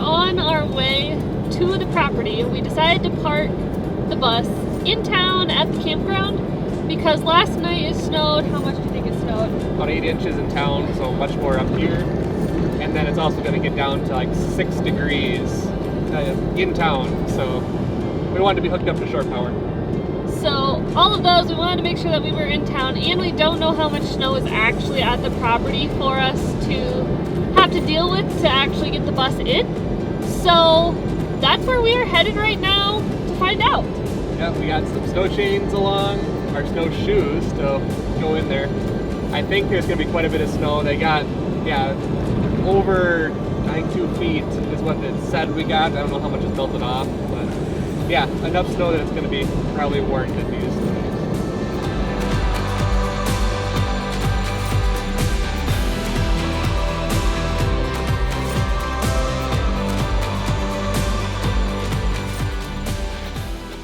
on our way to the property. We decided to park the bus in town at the campground because last night it snowed. How much do you think it snowed? About 8 inches in town, so much more up here. And then it's also going to get down to like 6 degrees in town, so we wanted to be hooked up to shore power. So all of those, we wanted to make sure that we were in town, and we don't know how much snow is actually at the property for us to have to deal with to actually get the bus in. So that's where we are headed right now to find out. Yeah, we got some snow chains along, our snowshoes to go in there. I think there's going to be quite a bit of snow. They got, yeah, over, I think 2 feet is what it said we got. I don't know how much is melted off, but yeah, enough snow that it's going to be probably warranted to use.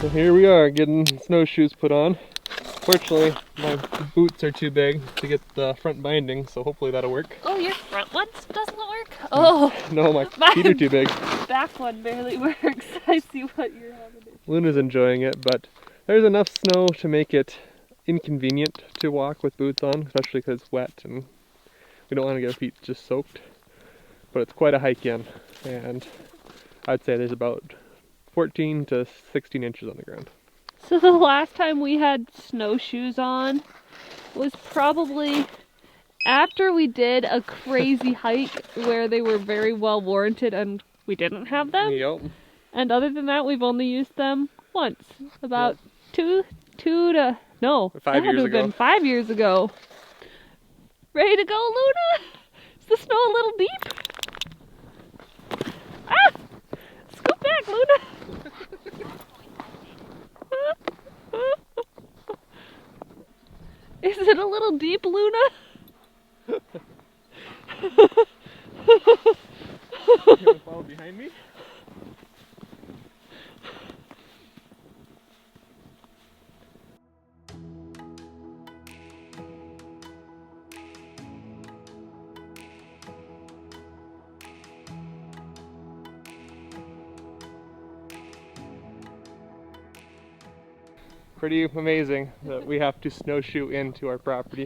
So here we are getting snowshoes put on. Fortunately, my boots are too big to get the front binding, so hopefully that'll work. Oh, your front one doesn't work? Oh. No, my feet are too big. Back one barely works. I see what you're having. Luna's enjoying it, but there's enough snow to make it inconvenient to walk with boots on, especially because it's wet and we don't want to get our feet just soaked. But it's quite a hike in, and I'd say there's about 14 to 16 inches on the ground. So the last time we had snowshoes on was probably after we did a crazy hike where they were very well warranted and we didn't have them. Yep. And other than that, we've only used them once. About yep. 5 years ago. Been 5 years ago. Ready to go, Luna? Is the snow a little deep? Ah! Scoot back, Luna! Is it a little deep, Luna? You want to follow behind me? Pretty amazing that we have to snowshoe into our property.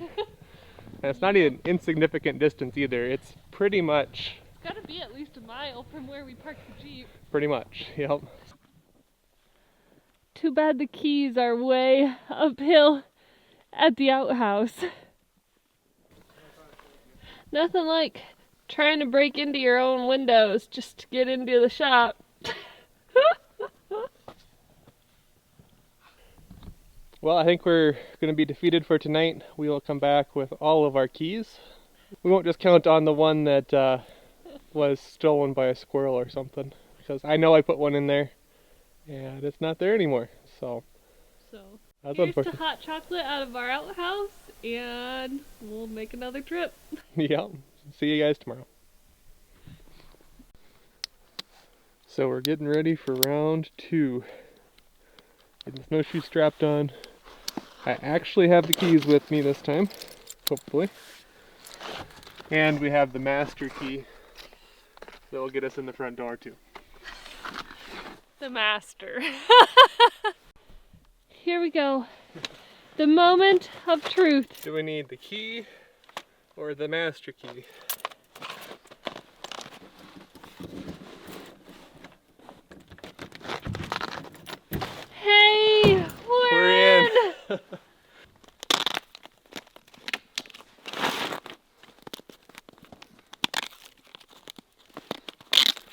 And it's not an insignificant distance either. It's pretty much... It's gotta be at least a mile from where we parked the Jeep. Pretty much, yep. Too bad the keys are way uphill at the outhouse. Nothing like trying to break into your own windows just to get into the shop. Well, I think we're going to be defeated for tonight. We will come back with all of our keys. We won't just count on the one that was stolen by a squirrel or something, because I know I put one in there and it's not there anymore. So that's here's unfortunate. the hot chocolate out of our outhouse, and we'll make another trip. Yeah, see you guys tomorrow. So we're getting ready for round 2. Getting the snowshoe strapped on. I actually have the keys with me this time, hopefully. And we have the master key that will get us in the front door too. The master. Here we go. The moment of truth. Do we need the key or the master key? Hey, we're in!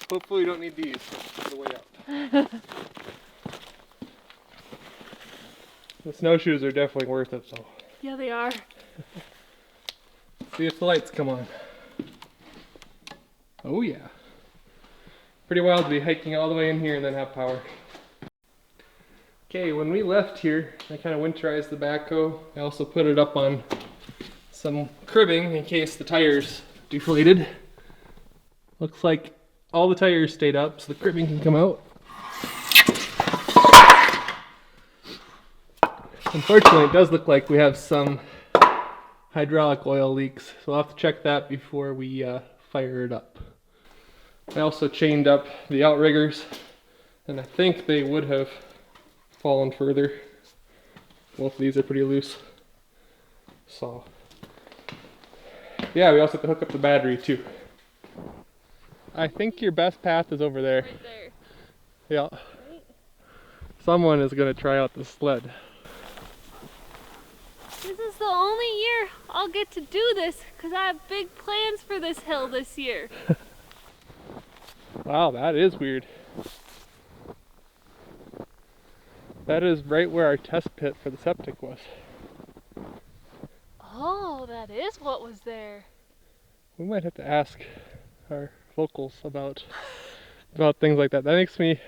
Hopefully we don't need these for the way out. The snowshoes are definitely worth it, though. Yeah, they are. See if the lights come on. Oh yeah. Pretty wild to be hiking all the way in here and then have power. Okay, when we left here, I kind of winterized the backhoe. I also put it up on some cribbing in case the tires deflated. Looks like all the tires stayed up, so the cribbing can come out. Unfortunately, it does look like we have some hydraulic oil leaks, so we'll have to check that before we fire it up. I also chained up the outriggers, and I think they would have fallen further. Both of these are pretty loose. So, yeah, we also have to hook up the battery too. I think your best path is over there. Right there. Yeah. Right? Someone is going to try out the sled. This is the only year I'll get to do this because I have big plans for this hill this year. Wow, that is weird. That is right where our test pit for the septic was. Oh, that is what was there. We might have to ask our locals about things like that. That makes me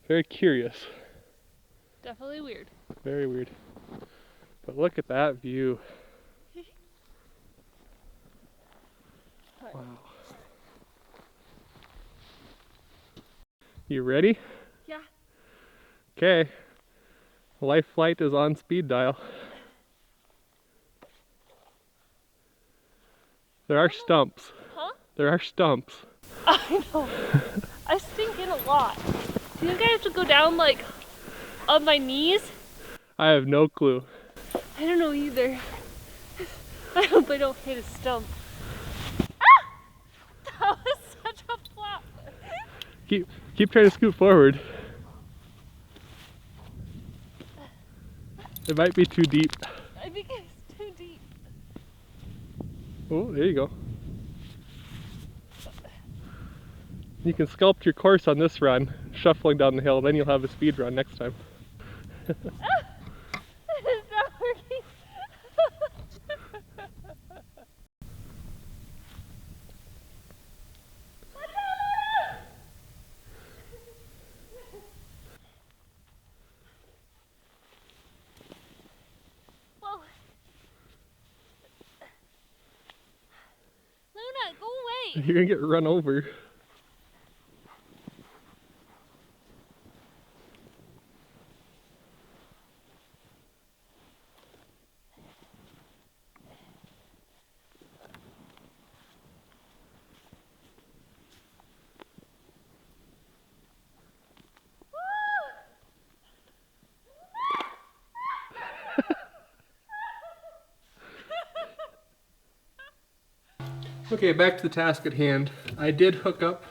very curious. Definitely weird. Very weird. But look at that view. Wow. You ready? Yeah. Okay. Life flight is on speed dial. There are stumps. Huh? There are stumps. I know. I stink in a lot. Do you think I have to go down like on my knees? I have no clue. I don't know either. I hope I don't hit a stump. Ah! That was such a flop. Keep trying to scoot forward. It might be too deep. I think it's too deep. Oh, there you go. You can sculpt your course on this run, shuffling down the hill, then you'll have a speed run next time. It's not working. Whoa. Luna, go away. You're gonna get run over. Okay, back to the task at hand. I did hook up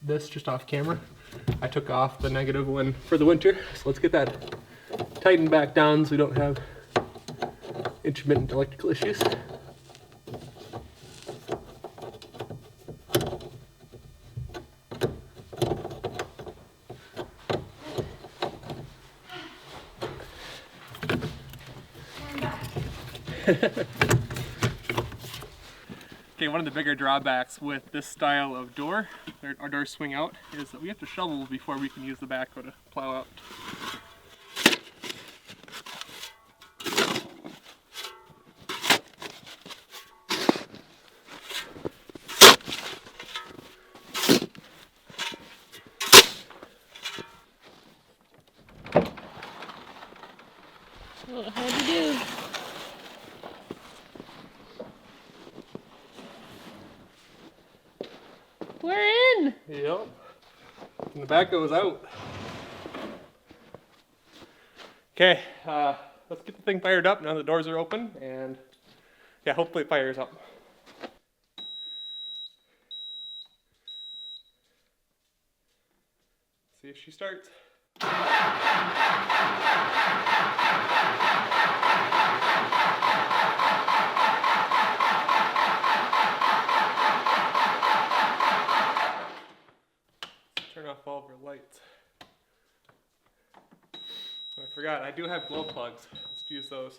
this just off camera. I took off the negative one for the winter, so let's get that tightened back down so we don't have intermittent electrical issues. Okay, one of the bigger drawbacks with this style of door, our doors swing out, is that we have to shovel before we can use the backhoe to plow out. Well, how'd you do? We're in! Yep. And the backhoe is out. Okay, let's get the thing fired up now the doors are open, and yeah, hopefully it fires up. See if she starts. Turn off all of our lights. I forgot, I do have glow plugs. Let's use those.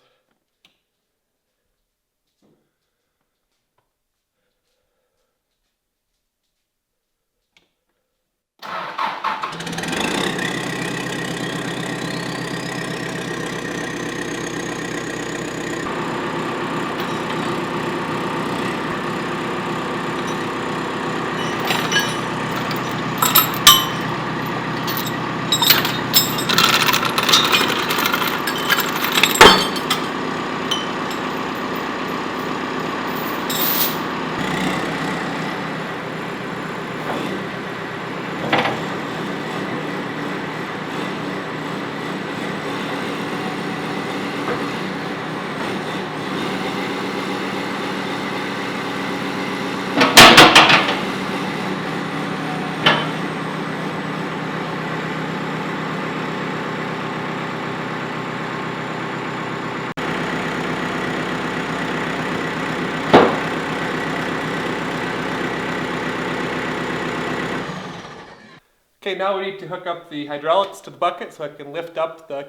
Okay, now we need to hook up the hydraulics to the bucket so I can lift up the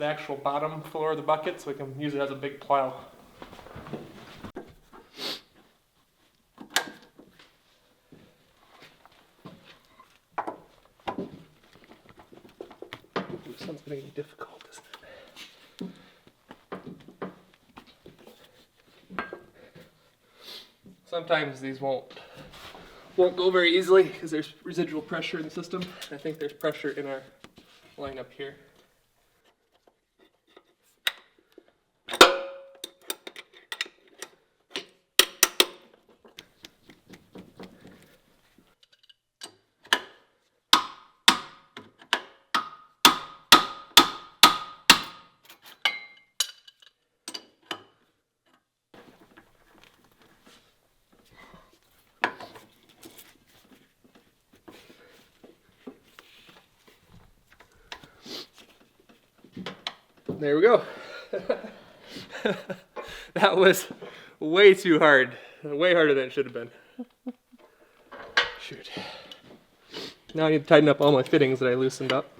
actual bottom floor of the bucket so we can use it as a big plow. This one's getting difficult, isn't it? Sometimes these won't go very easily because there's residual pressure in the system. I think there's pressure in our line up here. There we go. That was way too hard. Way harder than it should have been. Shoot. Now I need to tighten up all my fittings that I loosened up.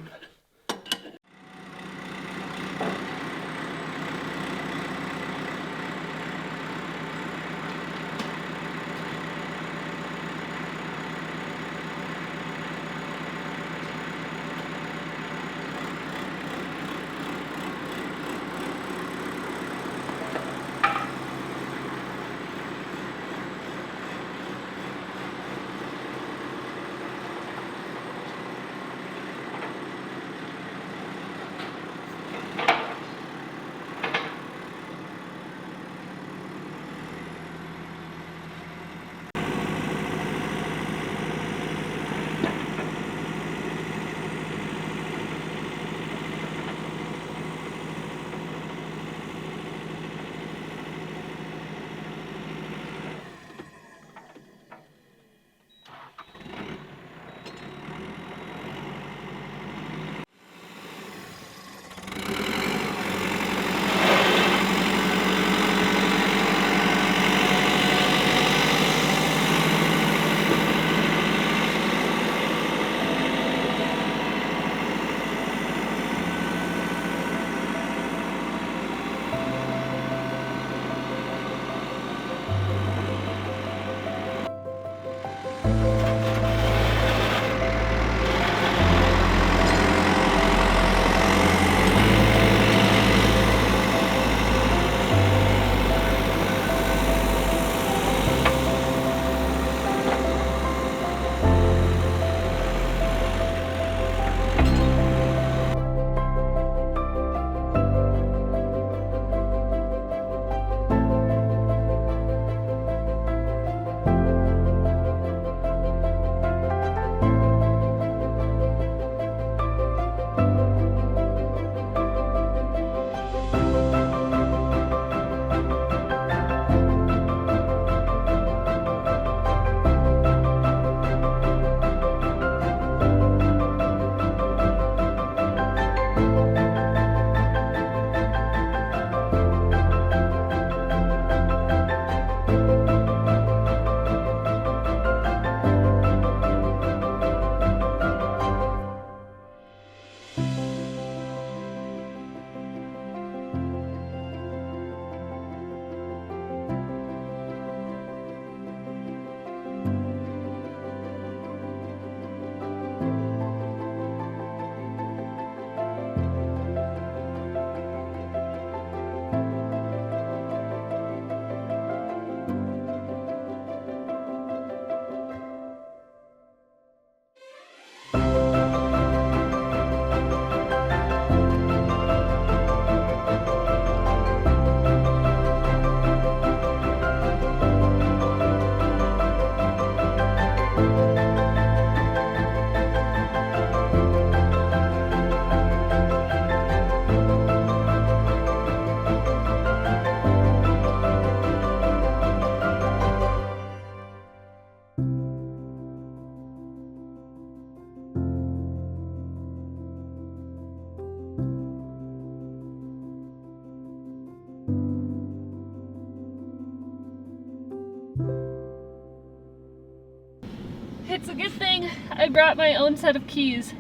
It's a good thing I brought my own set of keys,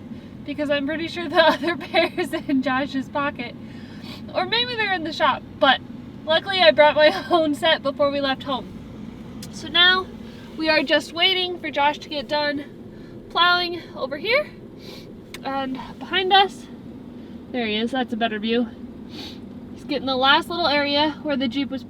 because I'm pretty sure the other pair is in Josh's pocket. Or maybe they're in the shop, but luckily I brought my own set before we left home. So now we are just waiting for Josh to get done plowing over here. And behind us, there he is, that's a better view. He's getting the last little area where the Jeep was